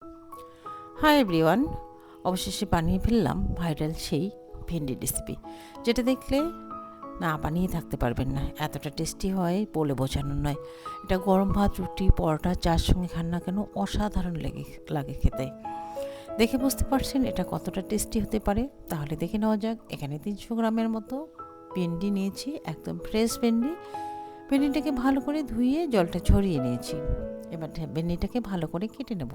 Hi everyone, অবশেষে বানিয়ে ফেললাম ভাইরাল সেই ভেন্ডি রেসিপি, যেটা দেখলে না বানিয়ে থাকতে পারবেন না। এতটা টেস্টি হয় বলে বোঝানো নয়। এটা গরম ভাত, রুটি, পরোটা যার সঙ্গে খান না কেন অসাধারণ লাগে খেতে। দেখে বুঝতে পারছেন এটা কতটা টেস্টি হতে পারে। তাহলে দেখে নেওয়া যাক। এখানে 300 গ্রামের মতো ভেন্ডি নিয়েছি, একদম ফ্রেশ ভেন্ডি। ভেন্ডিটাকে ভালো করে ধুয়ে জলটা ঝরিয়ে নিয়েছি। এবার ভেন্ডিটাকে ভালো করে কেটে নেব।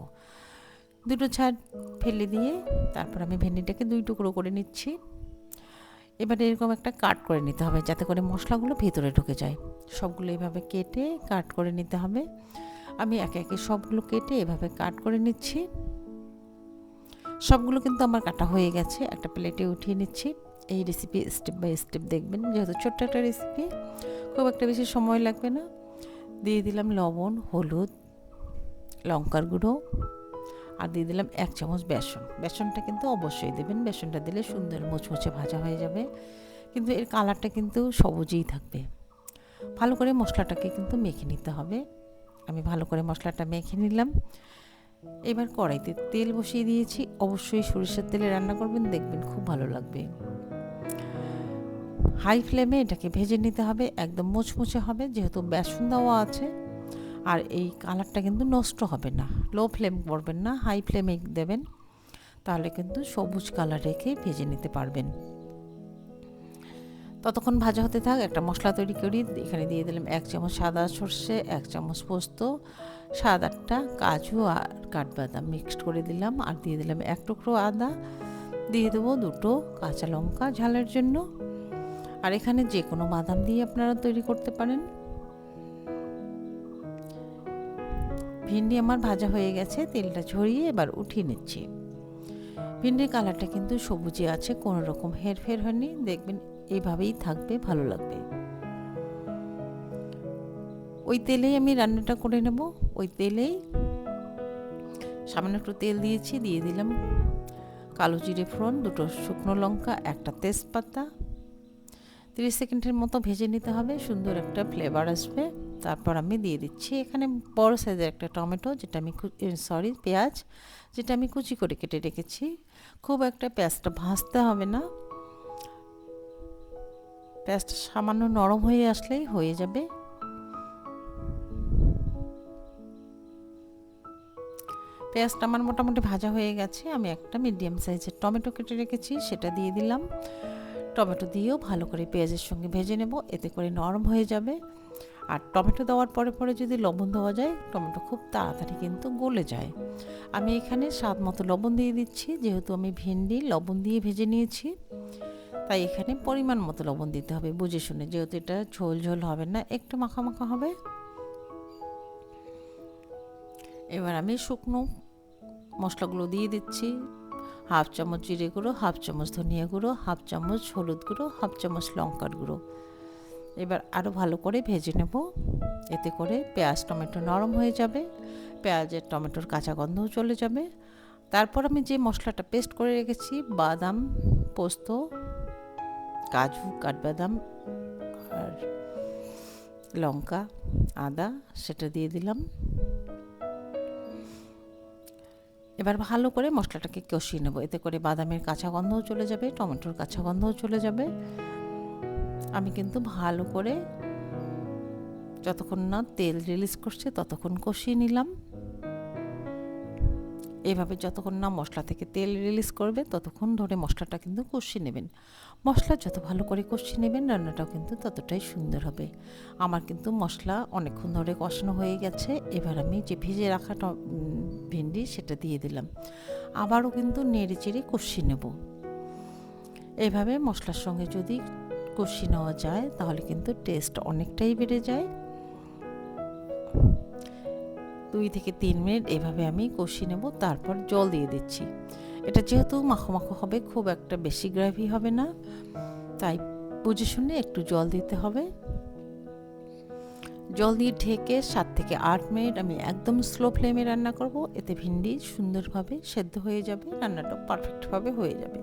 দুটো ছাড় ফেলে দিয়ে তারপর আমি ভেন্ডিটাকে 2 টুকরো করে নিচ্ছি। এবার এরকম একটা কাট করে নিতে হবে যাতে করে মশলাগুলো ভেতরে ঢুকে যায়। সবগুলো এভাবে কেটে কাট করে নিতে হবে। আমি একে একে সবগুলো কেটে এভাবে কাট করে নিচ্ছি। সবগুলো কিন্তু আমার কাটা হয়ে গেছে। একটা প্লেটে উঠিয়ে নিচ্ছি। এই রেসিপি স্টেপ বাই স্টেপ দেখবেন, যেহেতু ছোট্ট একটা রেসিপি, খুব একটা বেশি সময় লাগবে না। দিয়ে দিলাম লবণ, হলুদ, লঙ্কার গুঁড়ো, আর দিয়ে দিলাম 1 চামচ বেসন। বেসনটা কিন্তু অবশ্যই দেবেন। বেসনটা দিলে সুন্দর মুচমুচে ভাজা হয়ে যাবে, কিন্তু এর কালারটা কিন্তু সবুজই থাকবে। ভালো করে মশলাটাকে কিন্তু মেখে নিতে হবে। আমি ভালো করে মশলাটা মেখে নিলাম। এবার কড়াইতে তেল বসিয়ে দিয়েছি। অবশ্যই সরিষার তেলে রান্না করবেন, দেখবেন খুব ভালো লাগবে। হাই ফ্লেমে এটাকে ভেজে নিতে হবে, একদম মুচমুচে হবে, যেহেতু বেসন দেওয়া আছে। আর এই কালারটা কিন্তু নষ্ট হবে না। লো ফ্লেম করবেন না, হাই ফ্লেমে দেবেন, তাহলে কিন্তু সবুজ কালার রেখে ভেজে নিতে পারবেন। ততক্ষণ ভাজা হতে থাক। একটা মশলা তৈরি করি। এখানে দিয়ে দিলাম 1 চামচ সাদা সর্ষে, 1 চামচ পোস্ত, 7-8টা কাজু আর কাঠবাদাম মিক্সড করে দিলাম, আর দিয়ে দিলাম 1 টুকরো আদা, দিয়ে দেবো 2টো কাঁচা লঙ্কা ঝালের জন্য। আর এখানে যে কোনো বাদাম দিয়ে আপনারা তৈরি করতে পারেন। ভিন্ডি আমার ভাজা হয়ে গেছে, তেলটা ঝরিয়ে এবার উঠিয়ে নিচ্ছি। ভিন্ডির কালারটা কিন্তু সবুজে আছে, কোনো রকম হেরফের হয়নি। দেখবেন এইভাবেই থাকবে, ভালো লাগবে। ওই তেলেই আমি রান্নাটা করে নেব। ওই তেলেই সামান্য একটু তেল দিয়েছি, দিয়ে দিলাম কালো জিরে ফোড়ন, 2টো শুকনো লঙ্কা, একটা তেজপাতা। 30 সেকেন্ডের মতো ভেজে নিতে হবে, সুন্দর একটা ফ্লেভার আসবে। তারপর আমি দিয়ে দিচ্ছি এখানে বড় সাইজের একটা টমেটো, যেটা আমি পেঁয়াজ, যেটা আমি কুচি করে কেটে রেখেছি। খুব একটা পেঁয়াজটা ভাজতে হবে না, পেঁয়াজটা সামান্য নরম হয়ে আসলেই হয়ে যাবে। পেঁয়াজটা আমার মোটামুটি ভাজা হয়ে গেছে। আমি একটা মিডিয়াম সাইজের টমেটো কেটে রেখেছি, সেটা দিয়ে দিলাম। টমেটো দিয়েও ভালো করে পেঁয়াজের সঙ্গে ভেজে নেব, এতে করে নরম হয়ে যাবে। আর টমেটো দেওয়ার পরে পরে যদি লবণ দেওয়া যায়, টমেটো খুব তাড়াতাড়ি কিন্তু গলে যায়। আমি এখানে স্বাদ মতো লবণ দিয়ে দিচ্ছি, যেহেতু আমি ভেন্ডি লবণ দিয়ে ভেজে নিয়েছি, তাই এখানে পরিমাণ মতো লবণ দিতে হবে বুঝে শুনে, যেহেতু এটা ঝোল ঝোল হবে না, একটু মাখা মাখা হবে। এবার আমি শুকনো মশলাগুলো দিয়ে দিচ্ছি। 1/2 চামচ জিরে গুঁড়ো, 1/2 চামচ ধনিয়া গুঁড়ো, 1/2 চামচ হলুদ গুঁড়ো, 1/2 চামচ লঙ্কার গুঁড়ো। এবার আরও ভালো করে ভেজে নেব, এতে করে পেঁয়াজ টমেটো নরম হয়ে যাবে, পেঁয়াজের টমেটোর কাঁচা গন্ধও চলে যাবে। তারপর আমি যে মশলাটা পেস্ট করে রেখেছি, বাদাম, পোস্ত, কাজু, কাঠবাদাম আর লঙ্কা, আদা, সেটা দিয়ে দিলাম। এবার ভালো করে মশলাটাকে কষিয়ে নেব, এতে করে বাদামের কাঁচা গন্ধও চলে যাবে, টমেটোর কাঁচা গন্ধও চলে যাবে। আমি কিন্তু ভালো করে যতক্ষণ না তেল রিলিজ করছে ততক্ষণ কষিয়ে নিলাম। এভাবে যতক্ষণ না মশলা থেকে তেল রিলিজ করবে ততক্ষণ ধরে মশলাটা কিন্তু কষিয়ে নেবেন। মশলা যত ভালো করে কষিয়ে নেবেন, রান্নাটাও কিন্তু ততটাই সুন্দর হবে। আমার কিন্তু মশলা অনেকক্ষণ ধরে কষানো হয়ে গেছে। এবার আমি যে ভেজে রাখা ভেন্ডি সেটা দিয়ে দিলাম, আবারও কিন্তু নেড়ে চেড়ে কষিয়ে নেব। এইভাবে মশলার সঙ্গে যদি কষিয়ে নেওয়া যায় তাহলে কিন্তু টেস্ট অনেকটাই বেড়ে যায়। 2 থেকে 3 মিনিট এভাবে আমি কষিয়ে নেব, তারপর জল দিয়ে দিচ্ছি। এটা যেহেতু মাখো মাখো হবে, খুব একটা বেশি গ্রেভি হবে না, তাই বুঝে শুনে একটু জল দিতে হবে। জল দিয়ে ঢেকে 7 থেকে 8 মিনিট আমি একদম স্লো ফ্লেমে রান্না করব, এতে ভিন্ডি সুন্দরভাবে সেদ্ধ হয়ে যাবে, রান্নাটা পারফেক্টভাবে হয়ে যাবে।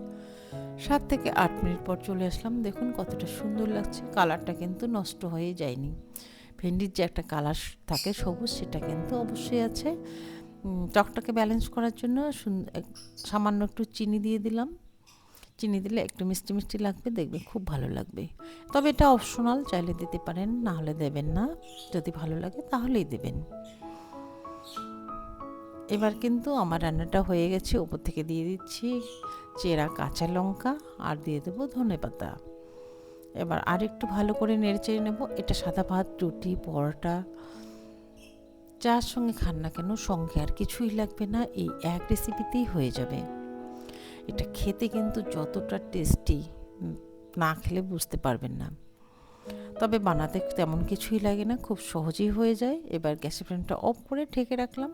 7 থেকে 8 মিনিট পর চলে আসলাম, দেখুন কতটা সুন্দর লাগছে। কালারটা কিন্তু নষ্ট হয়ে যায়নি। ভেন্ডির যে একটা কালার থাকে সবুজ, সেটা কিন্তু অবশ্যই আছে। টকটাকে ব্যালেন্স করার জন্য সামান্য একটু চিনি দিয়ে দিলাম। চিনি দিলে একটু মিষ্টি মিষ্টি লাগবে, দেখবে খুব ভালো লাগবে। তবে এটা অপশনাল, চাইলে দিতে পারেন, না হলে দেবেন না। যদি ভালো লাগে তাহলেই দেবেন। এবার কিন্তু আমার রান্নাটা হয়ে গেছে। ওপর থেকে দিয়ে দিচ্ছি চেরা কাঁচা লঙ্কা আর দিয়ে দেবো ধনেপাতা। এবার আর একটু ভালো করে নেড়েচেড়ে নেব। এটা সাদা ভাত, রুটি, পরোটা যার সঙ্গে খান না কেন, সঙ্গে আর কিছুই লাগবে না, এই এক রেসিপিতেই হয়ে যাবে। এটা খেতে কিন্তু যতটা টেস্টি, না খেলে বুঝতে পারবেন না। তবে বানাতে তেমন কিছুই লাগে না, খুব সহজেই হয়ে যায়। এবার গ্যাসের ফ্লেমটা অফ করে ঢেকে রাখলাম।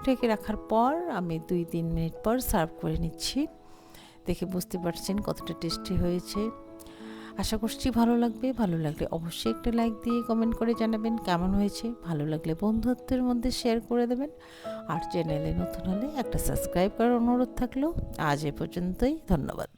ঢেকে রাখার পর আমি 2-3 মিনিট পর সার্ভ করে নিচ্ছি। দেখে বুঝতে পারছেন কতটা টেস্টি হয়েছে। আশা করছি ভালো লাগবে। ভালো লাগলে অবশ্যই একটা লাইক দিয়ে কমেন্ট করে জানাবেন কেমন হয়েছে। ভালো লাগলে বন্ধুত্বের মধ্যে শেয়ার করে দেবেন। আর চ্যানেলে নতুন হলে একটা সাবস্ক্রাইব করার অনুরোধ থাকলো। আজ এ পর্যন্তই, ধন্যবাদ।